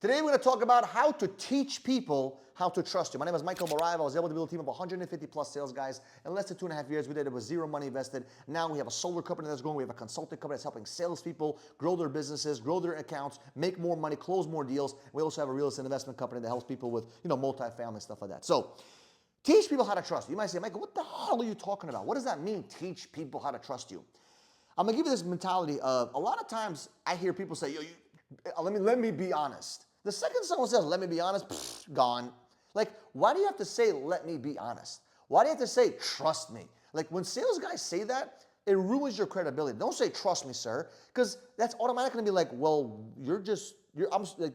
Today we're going to talk about how to teach people how to trust you. My name is Michael Baraiva. I was able to build a team of 150 plus sales guys in less than 2.5 years. We did it with zero money invested. Now we have a solar company that's growing. We have a consulting company that's helping salespeople grow their businesses, grow their accounts, make more money, close more deals. We also have a real estate investment company that helps people with, multifamily stuff like that. So teach people how to trust you. You might say, Michael, what the hell are you talking about? What does that mean, teach people how to trust you? I'm going to give you this mentality of, a lot of times I hear people say, let me be honest. The second someone says, let me be honest, gone. Like, why do you have to say, let me be honest? Why do you have to say, trust me? Like, when sales guys say that, it ruins your credibility. Don't say, trust me, sir, because that's automatically going to be like, well,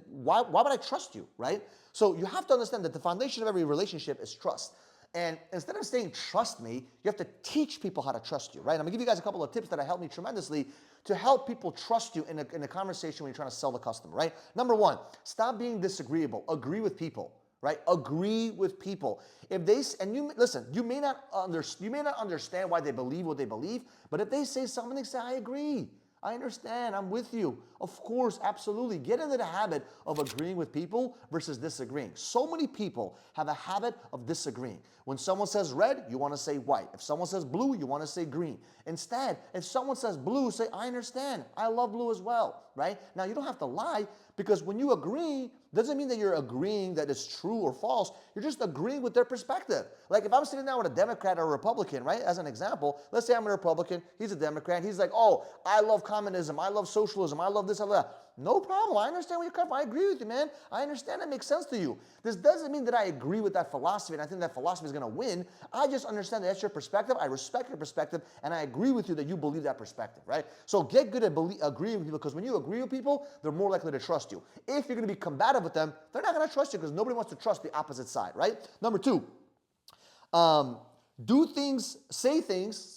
why would I trust you, right? So you have to understand that the foundation of every relationship is trust. And instead of saying, trust me, you have to teach people how to trust you, right? I'm going to give you guys a couple of tips that have helped me tremendously to help people trust you in a conversation when you're trying to sell the customer, right? Number one, stop being disagreeable. Agree with people, right? Agree with people. If they, and you, listen, you may not understand why they believe what they believe, but if they say something, say, I agree. I understand. I'm with you. Of course, absolutely. Get into the habit of agreeing with people versus disagreeing. So many people have a habit of disagreeing. When someone says red, you want to say white. If someone says blue, you want to say green. Instead, if someone says blue, say, I understand. I love blue as well, right? Now, you don't have to lie, because when you agree, doesn't mean that you're agreeing that it's true or false. You're just agreeing with their perspective. Like if I'm sitting down with a Democrat or a Republican, right? As an example, let's say I'm a Republican, he's a Democrat. He's like, oh, I love communism. I love socialism. I love this, I love that. No problem. I understand where you're coming from. I agree with you, man. I understand it makes sense to you. This doesn't mean that I agree with that philosophy and I think that philosophy is going to win. I just understand that that's your perspective. I respect your perspective and I agree with you that you believe that perspective, right? So get good at agreeing with people, because when you agree with people, they're more likely to trust you. If you're going to be combative with them, they're not going to trust you, because nobody wants to trust the opposite side, right? Number two, say things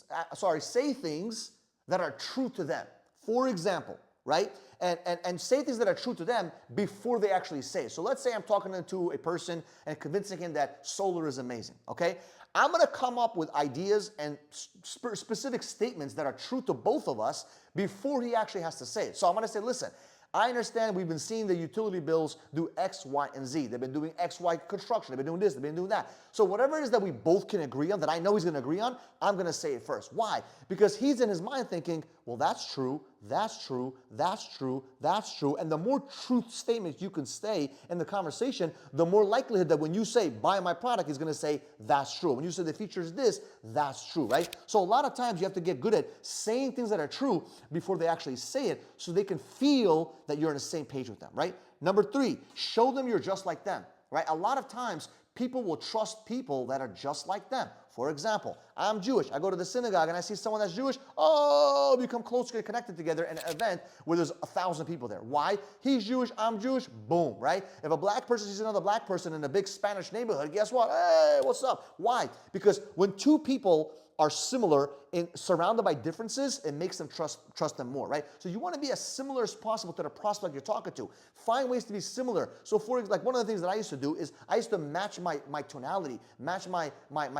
that are true to them. For example, right? And say things that are true to them before they actually say it. So let's say I'm talking to a person and convincing him that solar is amazing, okay? I'm going to come up with ideas and specific statements that are true to both of us before he actually has to say it. So I'm going to say, listen, I understand we've been seeing the utility bills do X, Y, and Z. They've been doing X, Y construction. They've been doing this. They've been doing that. So whatever it is that we both can agree on, that I know he's going to agree on, I'm going to say it first. Why? Because he's in his mind thinking, well, that's true, that's true, that's true, that's true. And the more truth statements you can say in the conversation, the more likelihood that when you say, buy my product, he's going to say, that's true. When you say the feature is this, that's true, right? So a lot of times you have to get good at saying things that are true before they actually say it, so they can feel that you're on the same page with them, right? Number three, show them you're just like them, right? A lot of times people will trust people that are just like them. For example, I'm Jewish. I go to the synagogue and I see someone that's Jewish. Oh, become closely connected together in an event where there's 1,000 people there. Why? He's Jewish, I'm Jewish, boom, right? If a black person sees another black person in a big Spanish neighborhood, guess what? Hey, what's up? Why? Because when two people are similar and surrounded by differences, it makes them trust them more, right? So you want to be as similar as possible to the prospect you're talking to. Find ways to be similar. So for like one of the things that I used to do is I used to match my tonality, match my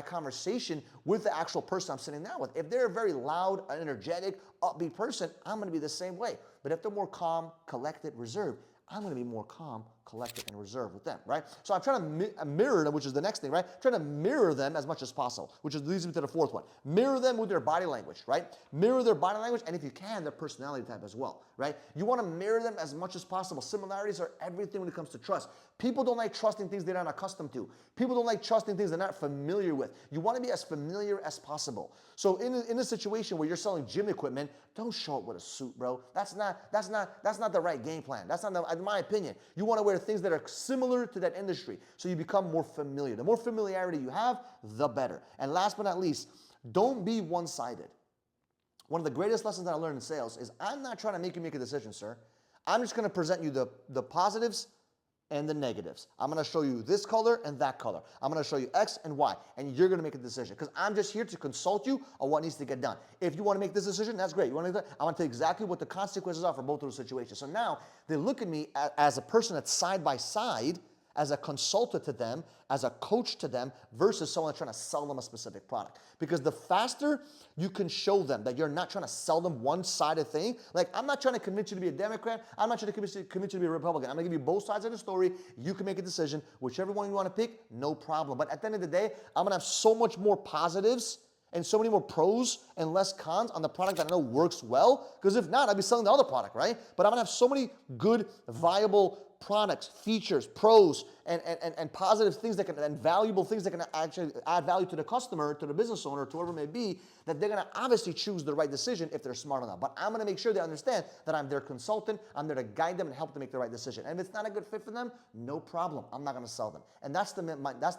conversation with the actual person I'm sitting down with. If they're a very loud, energetic, upbeat person, I'm going to be the same way. But if they're more calm, collected, reserved, I'm going to be more calm, collected, and reserved with them, right? So I'm trying to mirror them, which is the next thing, right? Trying to mirror them as much as possible, which leads me to the fourth one. Mirror them with their body language, right? Mirror their body language, and if you can, their personality type as well, right? You want to mirror them as much as possible. Similarities are everything when it comes to trust. People don't like trusting things they're not accustomed to. People don't like trusting things they're not familiar with. You want to be as familiar as possible. So in a situation where you're selling gym equipment, don't show up with a suit, bro. That's not the right game plan. That's not, in my opinion. You want to wear things that are similar to that industry, so you become more familiar. The more familiarity you have, the better. And last but not least, don't be one-sided. One of the greatest lessons that I learned in sales is I'm not trying to make you make a decision, sir. I'm just going to present you the positives and the negatives. I'm going to show you this color and that color. I'm going to show you X and Y, and you're going to make a decision, because I'm just here to consult you on what needs to get done. If you want to make this decision, that's great. You want to make that? I want to tell you exactly what the consequences are for both of those situations. So now they look at me as a person that's side by side as a consultant to them, as a coach to them, versus someone trying to sell them a specific product. Because the faster you can show them that you're not trying to sell them one-sided thing, like I'm not trying to convince you to be a Democrat, I'm not trying to convince you to be a Republican. I'm gonna give you both sides of the story. You can make a decision. Whichever one you wanna pick, no problem. But at the end of the day, I'm gonna have so much more positives and so many more pros and less cons on the product that I know works well. Because if not, I'd be selling the other product, right? But I'm gonna have so many good, viable products, features, pros, and positive things that can, and valuable things that can actually add value to the customer, to the business owner, to whoever it may be, that they're gonna obviously choose the right decision if they're smart enough. But I'm gonna make sure they understand that I'm their consultant, I'm there to guide them and help them make the right decision. And if it's not a good fit for them, no problem, I'm not gonna sell them. And that's the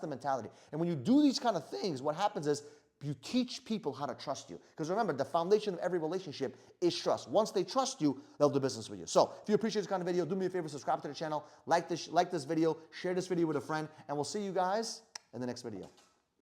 mentality. And when you do these kind of things, what happens is, you teach people how to trust you. Because remember, the foundation of every relationship is trust. Once they trust you, they'll do business with you. So if you appreciate this kind of video, do me a favor, subscribe to the channel, like this video, share this video with a friend, and we'll see you guys in the next video.